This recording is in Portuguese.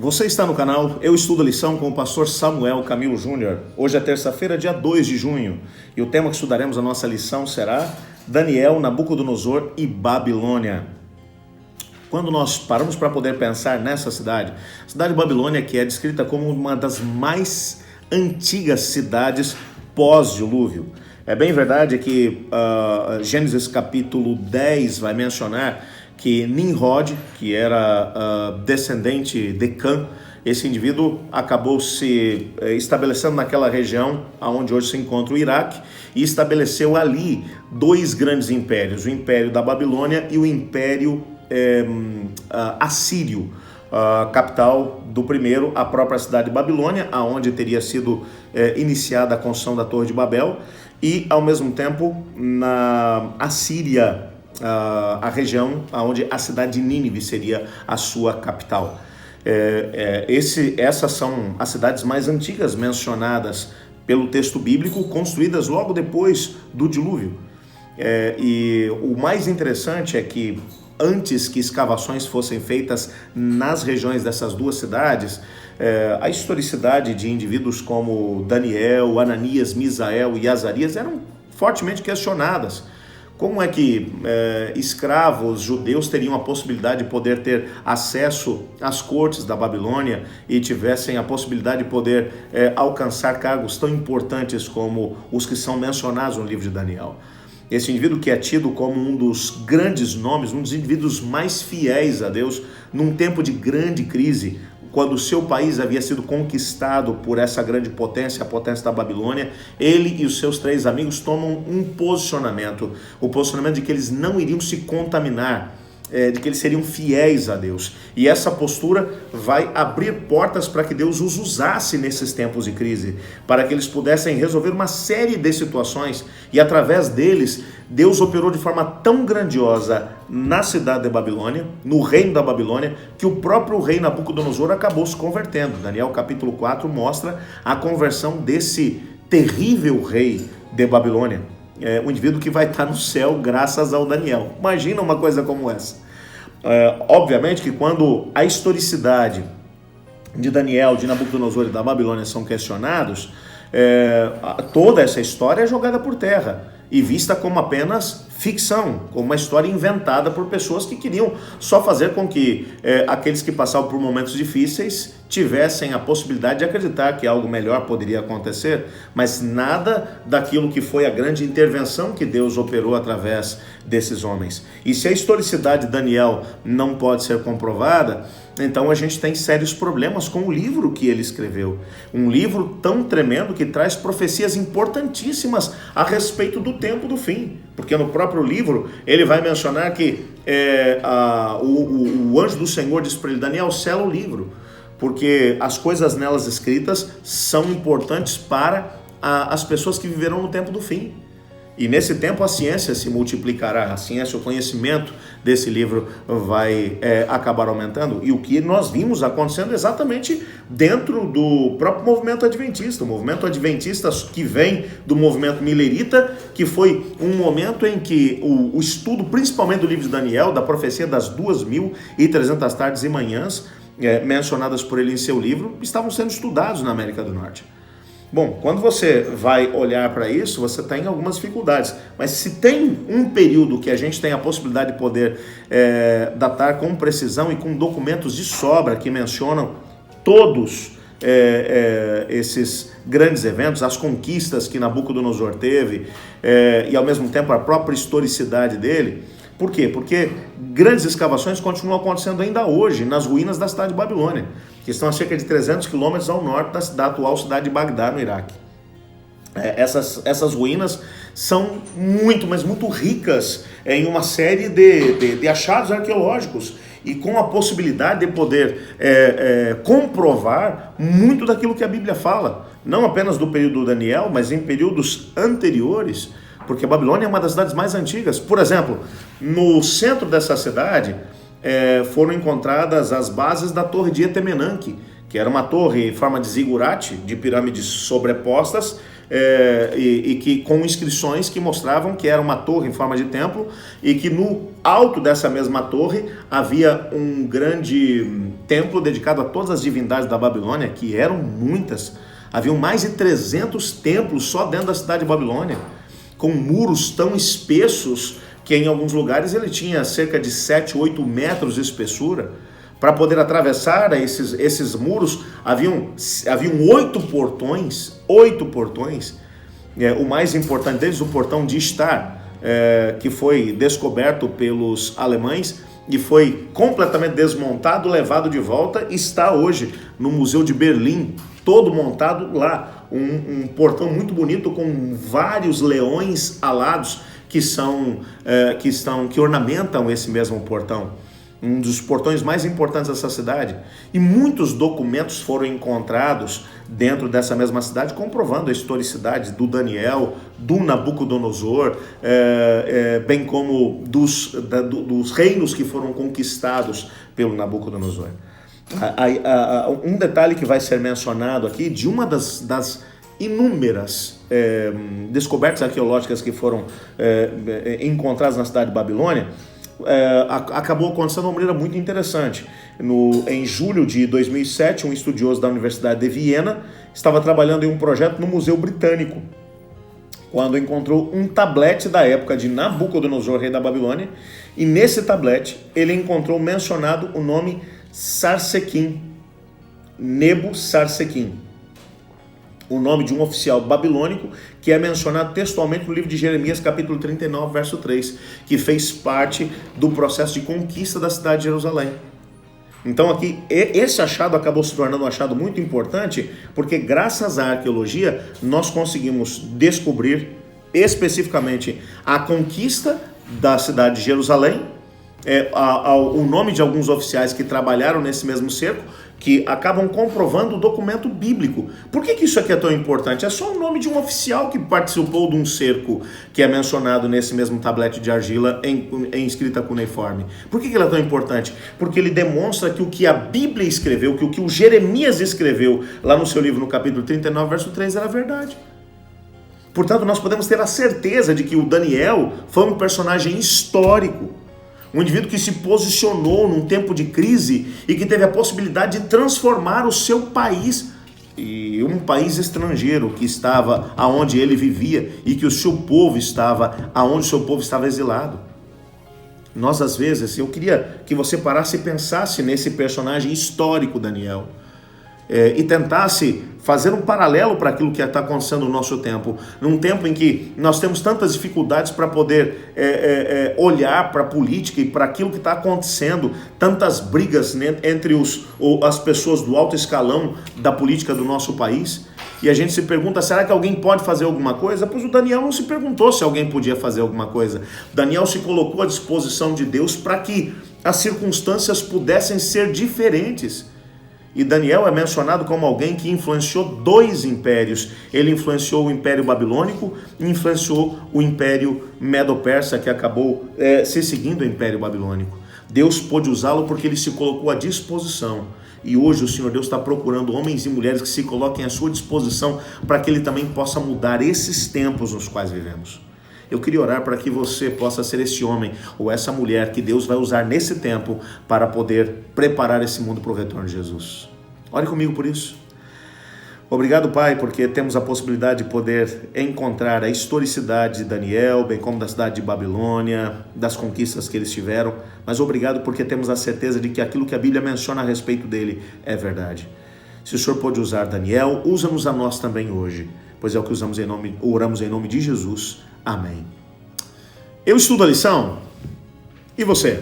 Você está no canal Eu Estudo a Lição com o pastor Samuel Camilo Júnior. Hoje é terça-feira, dia 2 de junho, e o tema que estudaremos a nossa lição será Daniel, Nabucodonosor e Babilônia. Quando nós paramos para poder pensar nessa cidade, a cidade de Babilônia, que é descrita como uma das mais antigas cidades pós-dilúvio. É bem verdade que Gênesis capítulo 10 vai mencionar que Nimrod, que era descendente de Cã, esse indivíduo acabou se estabelecendo naquela região onde hoje se encontra o Iraque e estabeleceu ali dois grandes impérios, o Império da Babilônia e o Império Assírio. Capital do primeiro, a própria cidade de Babilônia, aonde teria sido iniciada a construção da Torre de Babel, e ao mesmo tempo na Assíria, a região onde a cidade de Nínive seria a sua capital. Essas são as cidades mais antigas mencionadas pelo texto bíblico, construídas logo depois do dilúvio. E o mais interessante é que antes que escavações fossem feitas nas regiões dessas duas cidades, a historicidade de indivíduos como Daniel, Ananias, Misael e Azarias eram fortemente questionadas. Como é que escravos judeus teriam a possibilidade de poder ter acesso às cortes da Babilônia e tivessem a possibilidade de poder alcançar cargos tão importantes como os que são mencionados no livro de Daniel? Esse indivíduo que é tido como um dos grandes nomes, um dos indivíduos mais fiéis a Deus, num tempo de grande crise, quando o seu país havia sido conquistado por essa grande potência, a potência da Babilônia, ele e os seus três amigos tomam um posicionamento, o posicionamento de que eles não iriam se contaminar, de que eles seriam fiéis a Deus. E essa postura vai abrir portas para que Deus os usasse nesses tempos de crise, para que eles pudessem resolver uma série de situações, e através deles, Deus operou de forma tão grandiosa na cidade de Babilônia, no reino da Babilônia, que o próprio rei Nabucodonosor acabou se convertendo. Daniel capítulo 4 mostra a conversão desse terrível rei de Babilônia. Um indivíduo que vai estar no céu graças ao Daniel. Imagina uma coisa como essa. Obviamente que quando a historicidade de Daniel, de Nabucodonosor e da Babilônia são questionados, toda essa história é jogada por terra e vista como apenas ficção, como uma história inventada por pessoas que queriam só fazer com que aqueles que passavam por momentos difíceis tivessem a possibilidade de acreditar que algo melhor poderia acontecer, mas nada daquilo que foi a grande intervenção que Deus operou através desses homens. E se a historicidade de Daniel não pode ser comprovada, então a gente tem sérios problemas com o livro que ele escreveu. Um livro tão tremendo que traz profecias importantíssimas a respeito do tempo do fim. Porque no próprio livro ele vai mencionar que o anjo do Senhor disse para ele: Daniel, sela o livro, porque as coisas nelas escritas são importantes para as pessoas que viverão no tempo do fim. E nesse tempo a ciência se multiplicará, a ciência, o conhecimento desse livro vai acabar aumentando. E o que nós vimos acontecendo exatamente dentro do próprio movimento adventista. O movimento adventista que vem do movimento milerita, que foi um momento em que o estudo, principalmente do livro de Daniel, da profecia das 2.300 tardes e manhãs, mencionadas por ele em seu livro, estavam sendo estudados na América do Norte. Bom, quando você vai olhar para isso, você tem algumas dificuldades, mas se tem um período que a gente tem a possibilidade de poder datar com precisão e com documentos de sobra que mencionam todos esses grandes eventos, as conquistas que Nabucodonosor teve e ao mesmo tempo a própria historicidade dele. Por quê? Porque grandes escavações continuam acontecendo ainda hoje nas ruínas da cidade de Babilônia, que estão a cerca de 300 quilômetros ao norte da atual cidade de Bagdá, no Iraque. Essas ruínas são mas muito ricas em uma série de achados arqueológicos e com a possibilidade de poder comprovar muito daquilo que a Bíblia fala, não apenas do período do Daniel, mas em períodos anteriores, porque a Babilônia é uma das cidades mais antigas. Por exemplo, no centro dessa cidade foram encontradas as bases da torre de Etemenanque, que era uma torre em forma de zigurate, de pirâmides sobrepostas, e que com inscrições que mostravam que era uma torre em forma de templo e que no alto dessa mesma torre havia um grande templo dedicado a todas as divindades da Babilônia, que eram muitas. Haviam mais de 300 templos só dentro da cidade de Babilônia, com muros tão espessos que em alguns lugares ele tinha cerca de 7, 8 metros de espessura. Para poder atravessar esses muros, haviam 8 portões, o mais importante deles, o portão de Star, que foi descoberto pelos alemães e foi completamente desmontado, levado de volta, e está hoje no Museu de Berlim, todo montado lá, um portão muito bonito com vários leões alados que ornamentam esse mesmo portão. Um dos portões mais importantes dessa cidade. E muitos documentos foram encontrados dentro dessa mesma cidade, comprovando a historicidade do Daniel, do Nabucodonosor, bem como dos reinos que foram conquistados pelo Nabucodonosor. Um detalhe que vai ser mencionado aqui, de uma das inúmeras descobertas arqueológicas que foram encontradas na cidade de Babilônia, acabou acontecendo de uma maneira muito interessante. Em julho de 2007, um estudioso da Universidade de Viena estava trabalhando em um projeto no Museu Britânico, quando encontrou um tablete da época de Nabucodonosor, rei da Babilônia, e nesse tablete ele encontrou mencionado o nome Sarsequim, Nebo Sarsequim, o nome de um oficial babilônico que é mencionado textualmente no livro de Jeremias, capítulo 39, verso 3, que fez parte do processo de conquista da cidade de Jerusalém. Então aqui, esse achado acabou se tornando um achado muito importante, porque graças à arqueologia nós conseguimos descobrir especificamente a conquista da cidade de Jerusalém, o nome de alguns oficiais que trabalharam nesse mesmo cerco, que acabam comprovando o documento bíblico. Por que isso aqui é tão importante? É só o nome de um oficial que participou de um cerco que é mencionado nesse mesmo tablete de argila em escrita cuneiforme. Por que ele é tão importante? Porque ele demonstra que o que a Bíblia escreveu, que o que o Jeremias escreveu lá no seu livro, no capítulo 39, verso 3, era verdade. Portanto, nós podemos ter a certeza de que o Daniel foi um personagem histórico, um indivíduo que se posicionou num tempo de crise e que teve a possibilidade de transformar o seu país, e um país estrangeiro que estava aonde ele vivia e que o seu povo estava aonde o seu povo estava exilado. Nós, às vezes, eu queria que você parasse e pensasse nesse personagem histórico, Daniel, e tentasse fazer um paralelo para aquilo que está acontecendo no nosso tempo, num tempo em que nós temos tantas dificuldades para poder olhar para a política e para aquilo que está acontecendo, tantas brigas, né, entre as pessoas do alto escalão da política do nosso país, e a gente se pergunta, será que alguém pode fazer alguma coisa? Pois o Daniel não se perguntou se alguém podia fazer alguma coisa. Daniel se colocou à disposição de Deus para que as circunstâncias pudessem ser diferentes. E Daniel é mencionado como alguém que influenciou 2 impérios. Ele influenciou o Império Babilônico e influenciou o Império Medo-Persa, que acabou se seguindo o Império Babilônico. Deus pôde usá-lo porque ele se colocou à disposição. E hoje o Senhor Deus está procurando homens e mulheres que se coloquem à sua disposição para que ele também possa mudar esses tempos nos quais vivemos. Eu queria orar para que você possa ser esse homem ou essa mulher que Deus vai usar nesse tempo para poder preparar esse mundo para o retorno de Jesus. Ore comigo por isso. Obrigado, Pai, porque temos a possibilidade de poder encontrar a historicidade de Daniel, bem como da cidade de Babilônia, das conquistas que eles tiveram, mas obrigado porque temos a certeza de que aquilo que a Bíblia menciona a respeito dele é verdade. Se o Senhor pode usar Daniel, usa-nos a nós também hoje, pois é o que oramos em nome de Jesus. Amém. Eu estudo a lição, e você?